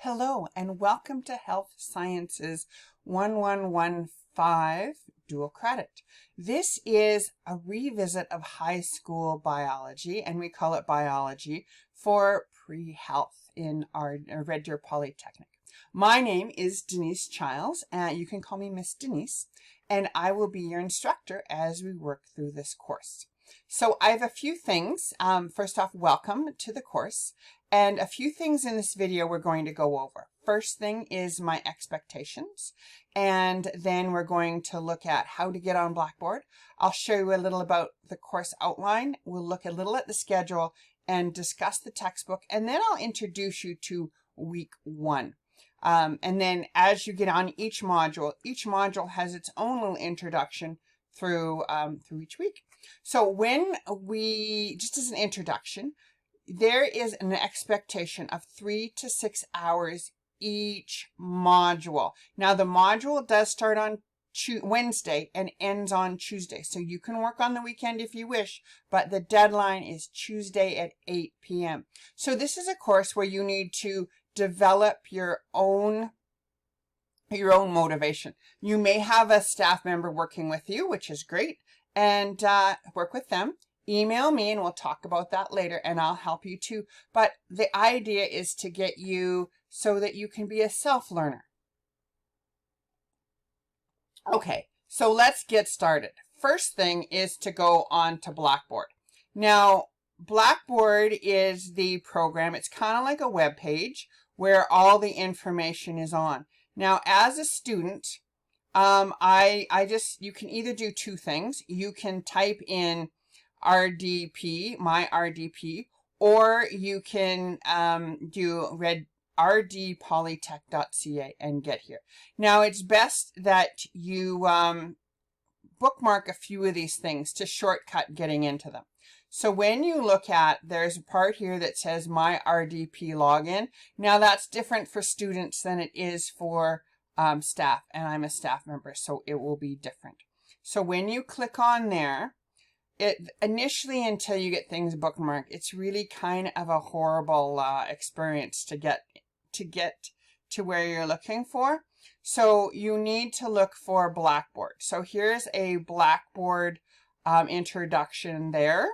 Hello and welcome to Health Sciences 1115 Dual Credit. This is a revisit of high school biology, and we call it biology for pre-health in our Red Deer Polytechnic. My name is Denise Childs, and you can call me Miss Denise, and I will be your instructor as we work through this course. So I have a few things. First off, welcome to the course. And a few things in this video we're going to go over. First thing is my expectations. And then we're going to look at how to get on Blackboard. I'll show you a little about the course outline. We'll look a little at the schedule and discuss the textbook. And then I'll introduce you to week 1. And then as you get on each module has its own little introduction through each week. So just as an introduction, there is an expectation of 3 to 6 hours each module. Now the module does start on Wednesday and ends on Tuesday. So you can work on the weekend if you wish, but the deadline is Tuesday at 8 p.m. So this is a course where you need to develop your own motivation. You may have a staff member working with you, which is great, and work with them. Email me and we'll talk about that later, and I'll help you too. But the idea is to get you so that you can be a self-learner. Okay, so let's get started. First thing is to go on to Blackboard. Now, Blackboard is the program. It's kind of like a web page where all the information is on. Now, as a student, you can either do two things. You can type in RDP, my RDP, or you can do rdpolytech.ca and get here. Now, it's best that you bookmark a few of these things to shortcut getting into them. So when you look at, there's a part here that says my RDP login. Now that's different for students than it is for staff, and I'm a staff member, so it will be different. So when you click on there, initially until you get things bookmarked, it's really kind of a horrible experience to get to where you're looking for. So you need to look for Blackboard. So here's a Blackboard introduction there.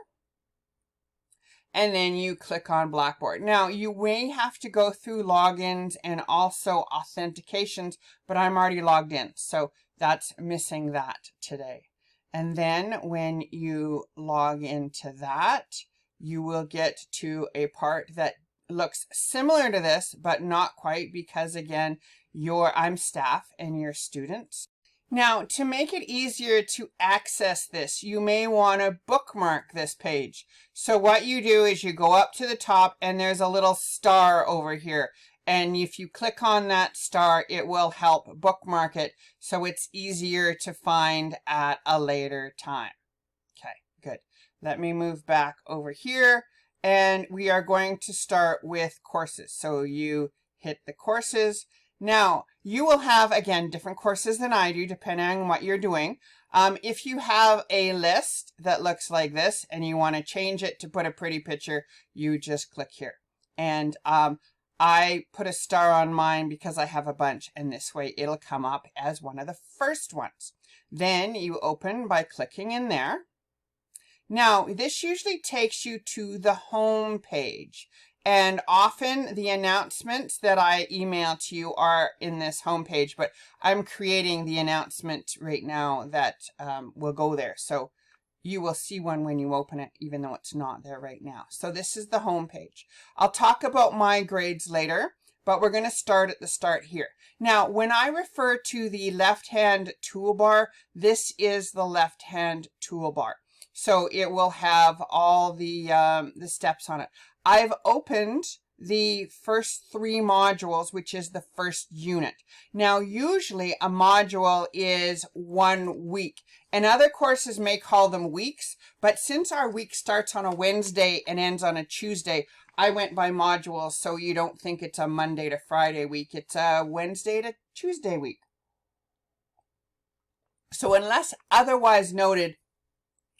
And then you click on Blackboard. Now, you may have to go through logins and also authentications, but I'm already logged in, so that's missing that today. And then when you log into that, you will get to a part that looks similar to this, but not quite, because again, I'm staff and you're students. Now, to make it easier to access this, you may want to bookmark this page. So what you do is you go up to the top and there's a little star over here. And if you click on that star, it will help bookmark it so it's easier to find at a later time. Okay, good. Let me move back over here, and we are going to start with courses. So you hit the courses. Now, you will have, again, different courses than I do, depending on what you're doing. If you have a list that looks like this and you want to change it to put a pretty picture, you just click here. And I put a star on mine because I have a bunch, and this way it'll come up as one of the first ones. Then you open by clicking in there. Now, this usually takes you to the home page. And often the announcements that I email to you are in this homepage, but I'm creating the announcement right now that will go there. So you will see one when you open it, even though it's not there right now. So this is the homepage. I'll talk about my grades later, but we're going to start at the start here. Now, when I refer to the left-hand toolbar, this is the left-hand toolbar. So it will have all the steps on it. I've opened the first 3 modules, which is the first unit. Now, usually a module is 1 week, and other courses may call them weeks, but since our week starts on a Wednesday and ends on a Tuesday, I went by modules, so you don't think it's a Monday to Friday week. It's a Wednesday to Tuesday week. So unless otherwise noted,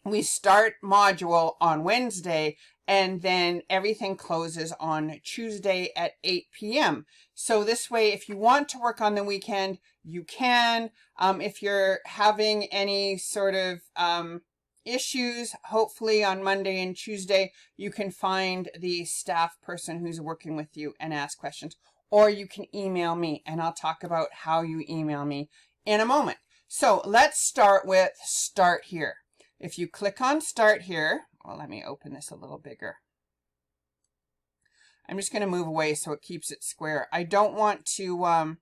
we start module on Wednesday and then everything closes on Tuesday at 8 p.m. So this way, if you want to work on the weekend, you can. If you're having any sort of issues, hopefully on Monday and Tuesday, you can find the staff person who's working with you and ask questions, or you can email me, and I'll talk about how you email me in a moment. So let's start with Start Here. If you click on Start Here, well, let me open this a little bigger. I'm just going to move away so it keeps it square. I don't want to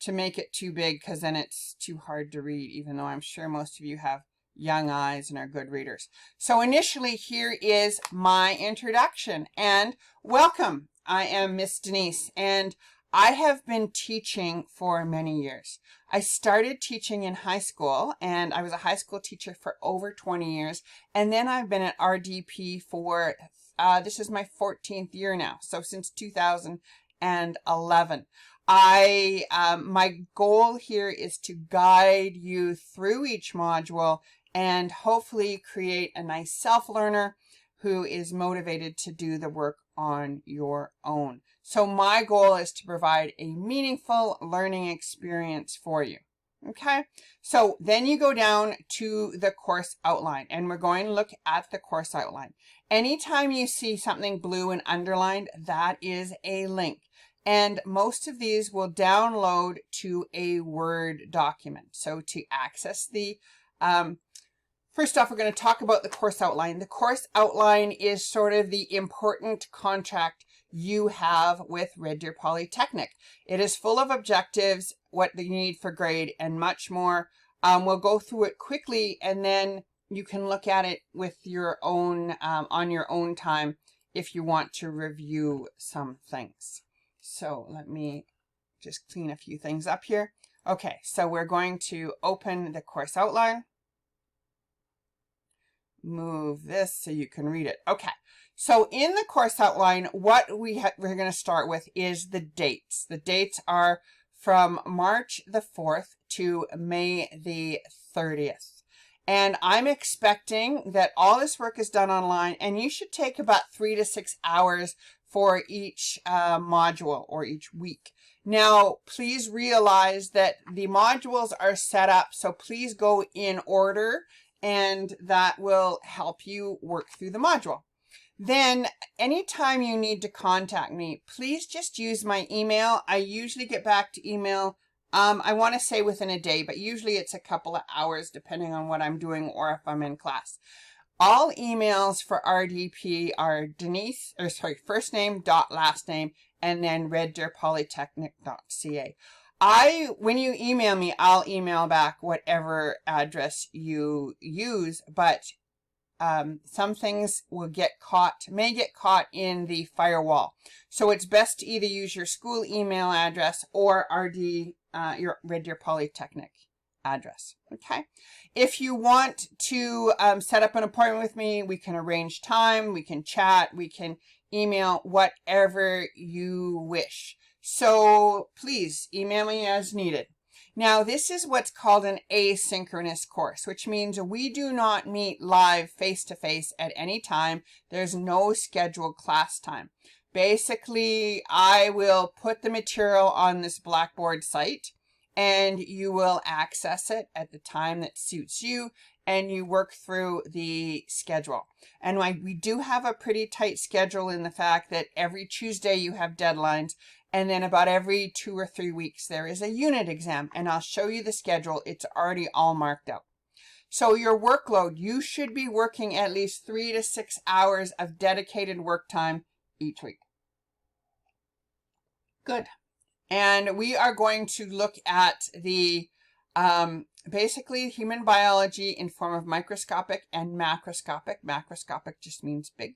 make it too big because then it's too hard to read, even though I'm sure most of you have young eyes and are good readers. So initially, here is my introduction, and welcome. I am Miss Denise, and I have been teaching for many years. I started teaching in high school, and I was a high school teacher for over 20 years, and then I've been at RDP for, this is my 14th year now, so since 2011. My goal here is to guide you through each module and hopefully create a nice self-learner who is motivated to do the work on your own. So my goal is to provide a meaningful learning experience for you. Okay, so then you go down to the course outline, and we're going to look at the course outline. Anytime you see something blue and underlined, that is a link. And most of these will download to a Word document. So to access the, first off, we're going to talk about the course outline. The course outline is sort of the important contract you have with Red Deer Polytechnic. It is full of objectives, what you need for grade, and much more. We'll go through it quickly, and then you can look at it with your own, on your own time if you want to review some things. So let me just clean a few things up here. Okay, so we're going to open the course outline. Move this so you can read it. Okay, so in the course outline, what we're going to start with is the dates. The dates are from March the 4th to May the 30th. And I'm expecting that all this work is done online, and you should take about 3 to 6 hours for each module or each week. Now, please realize that the modules are set up, so please go in order, and that will help you work through the module. Then, anytime you need to contact me, please just use my email. I usually get back to email, I want to say within a day, but usually it's a couple of hours depending on what I'm doing or if I'm in class. All emails for RDP are first name dot last name, and then reddeerpolytechnic.ca. When you email me, I'll email back whatever address you use, but some things may get caught in the firewall. So it's best to either use your school email address or your Red Deer Polytechnic address. Okay. If you want to set up an appointment with me, we can arrange time, we can chat, we can email, whatever you wish. So please email me as needed. Now, this is what's called an asynchronous course, which means we do not meet live face-to-face at any time. There's no scheduled class time. Basically, I will put the material on this Blackboard site, and you will access it at the time that suits you, and you work through the schedule. And we do have a pretty tight schedule in the fact that every Tuesday you have deadlines, and then about every 2 or 3 weeks there is a unit exam, and I'll show you the schedule. It's already all marked out. So your workload, you should be working at least 3 to 6 hours of dedicated work time each week. Good. And we are going to look at the basically human biology in form of microscopic and macroscopic. Macroscopic just means big.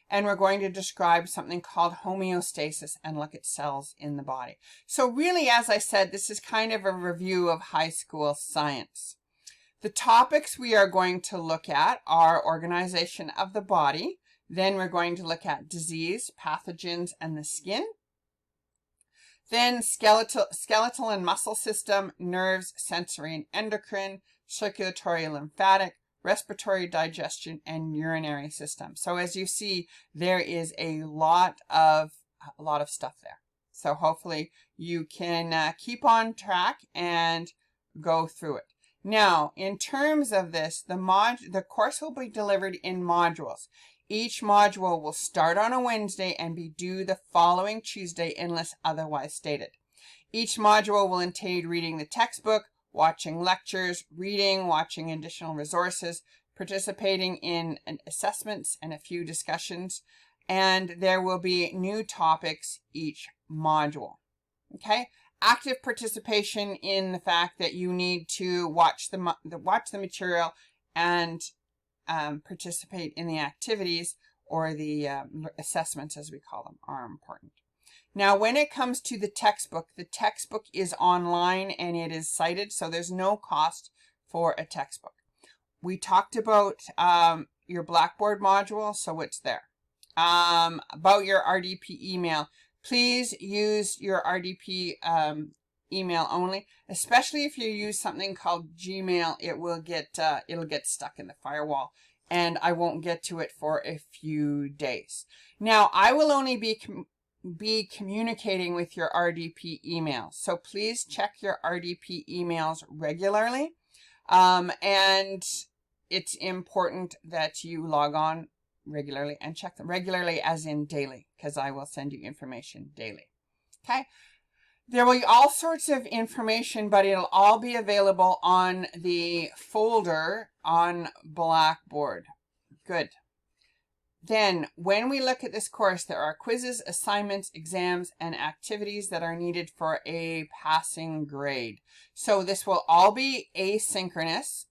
And we're going to describe something called homeostasis and look at cells in the body. So really, as I said, this is kind of a review of high school science. The topics we are going to look at are organization of the body. Then we're going to look at disease, pathogens, and the skin. Then skeletal and muscle system, nerves, sensory and endocrine, circulatory, lymphatic, respiratory, digestion, and urinary system. So as you see, there is a lot of stuff there. So hopefully you can keep on track and go through it. Now, in terms of this, the course will be delivered in modules. Each module will start on a Wednesday and be due the following Tuesday unless otherwise stated. Each module will entail reading the textbook, watching lectures, reading, watching additional resources, participating in assessments and a few discussions, and there will be new topics each module. Okay? Active participation in the fact that you need to watch the material and participate in the activities, or the assessments as we call them, are important. Now, when it comes to the textbook is online and it is cited, so there's no cost for a textbook. We talked about your Blackboard module, so it's there. About your RDP email, please use your RDP email only, especially if you use something called Gmail. It will it'll get stuck in the firewall, and I won't get to it for a few days. Now, I will only be communicating with your RDP email, so please check your RDP emails regularly, and it's important that you log on regularly and check them regularly, as in daily, because I will send you information daily. Okay, there will be all sorts of information, but it'll all be available on the folder on Blackboard. Good. Then, when we look at this course, there are quizzes, assignments, exams, and activities that are needed for a passing grade. So this will all be asynchronous.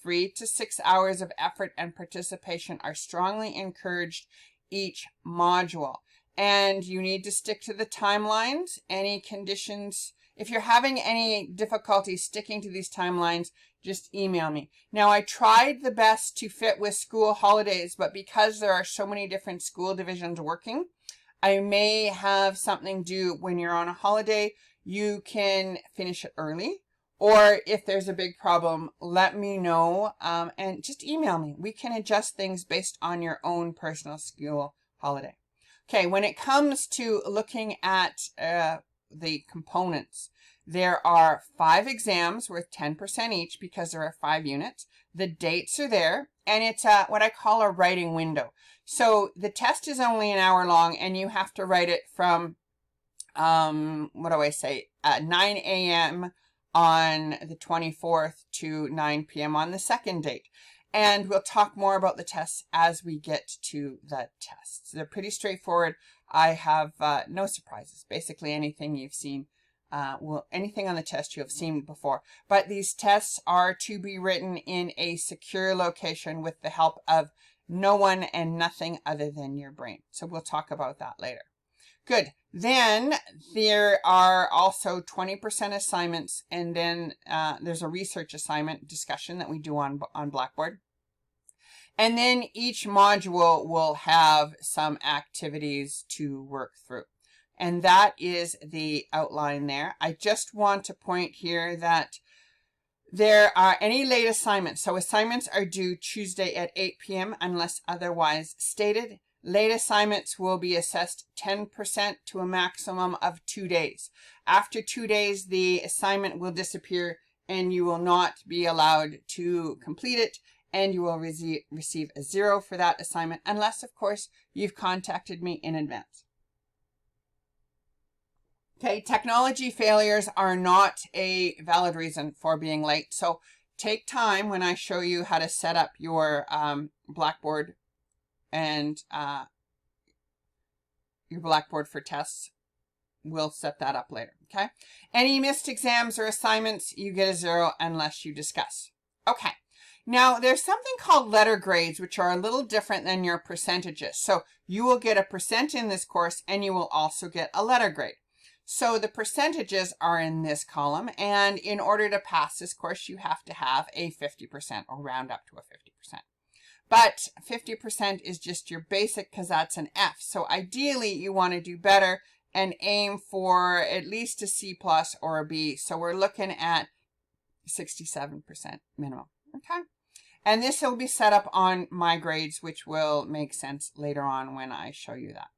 3 to 6 hours of effort and participation are strongly encouraged each module. And you need to stick to the timelines. Any conditions, if you're having any difficulty sticking to these timelines, just email me. Now, I tried the best to fit with school holidays, but because there are so many different school divisions working, I may have something due when you're on a holiday. You can finish it early, or if there's a big problem, let me know and just email me. We can adjust things based on your own personal school holiday. Okay, when it comes to looking at the components, there are 5 exams worth 10% each because there are 5 units. The dates are there, and it's what I call a writing window. So the test is only an hour long, and you have to write it from, 9 a.m. on the 24th to 9 p.m. on the second date. And we'll talk more about the tests as we get to the tests. They're pretty straightforward. I have no surprises. Basically anything you've seen, anything on the test you have seen before. But these tests are to be written in a secure location with the help of no one and nothing other than your brain. So we'll talk about that later. Good. Then there are also 20% assignments, and then there's a research assignment discussion that we do on Blackboard. And then each module will have some activities to work through. And that is the outline there. I just want to point here that there are any late assignments. So assignments are due Tuesday at 8 p.m. unless otherwise stated. Late assignments will be assessed 10% to a maximum of 2 days. After 2 days, the assignment will disappear and you will not be allowed to complete it, and you will receive a 0 for that assignment, unless, of course, you've contacted me in advance. Okay, technology failures are not a valid reason for being late. So take time when I show you how to set up your Blackboard and your Blackboard for tests. We'll set that up later, okay? Any missed exams or assignments, you get a 0 unless you discuss. Okay, now there's something called letter grades, which are a little different than your percentages. So you will get a % in this course, and you will also get a letter grade. So the percentages are in this column, and in order to pass this course, you have to have a 50% or round up to a 50%. But 50% is just your basic because that's an F. So ideally, you want to do better and aim for at least a C+ or a B. So we're looking at 67% minimum. Okay. And this will be set up on my grades, which will make sense later on when I show you that.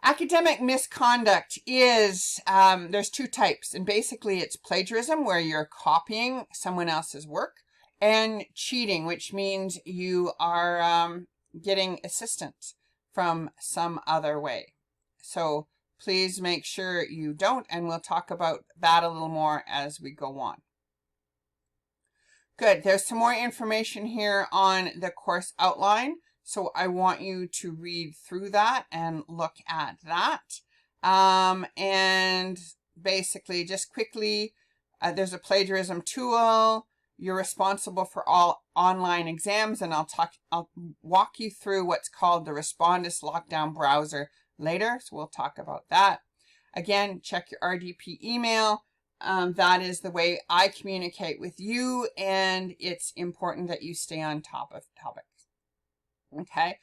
Academic misconduct is, there's two types, and basically it's plagiarism, where you're copying someone else's work, and cheating, which means you are getting assistance from some other way. So please make sure you don't, and we'll talk about that a little more as we go on. Good. There's some more information here on the course outline, so I want you to read through that and look at that. And basically, just quickly, there's a plagiarism tool. You're responsible for all online exams, and I'll walk you through what's called the Respondus Lockdown Browser later, so we'll talk about that. Again, check your RDP email. That is the way I communicate with you, and it's important that you stay on top of topics. Okay,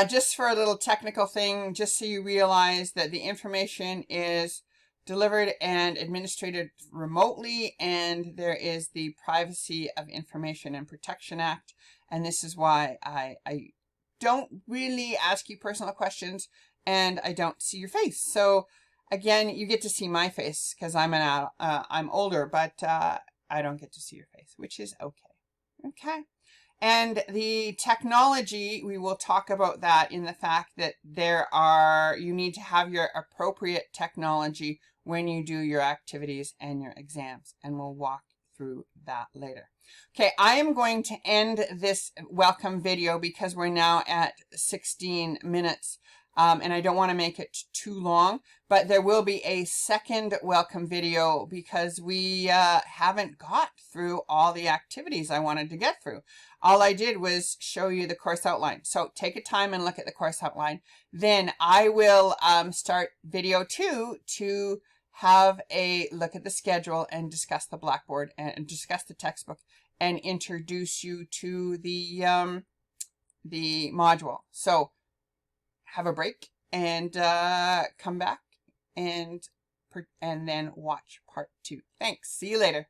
just for a little technical thing, just so you realize that the information is delivered and administered remotely, and there is the Privacy of Information and Protection Act, and this is why I don't really ask you personal questions, and I don't see your face. So again, you get to see my face because I'm older, but I don't get to see your face, which is okay. Okay. And the technology, we will talk about that in the fact that you need to have your appropriate technology when you do your activities and your exams, and we'll walk through that later. Okay, I am going to end this welcome video because we're now at 16 minutes. And I don't want to make it too long, but there will be a second welcome video because we haven't got through all the activities I wanted to get through. All I did was show you the course outline. So take a time and look at the course outline. Then I will start video 2 to have a look at the schedule and discuss the Blackboard and discuss the textbook and introduce you to the module. So have a break and come back and then watch part 2. Thanks. See you later.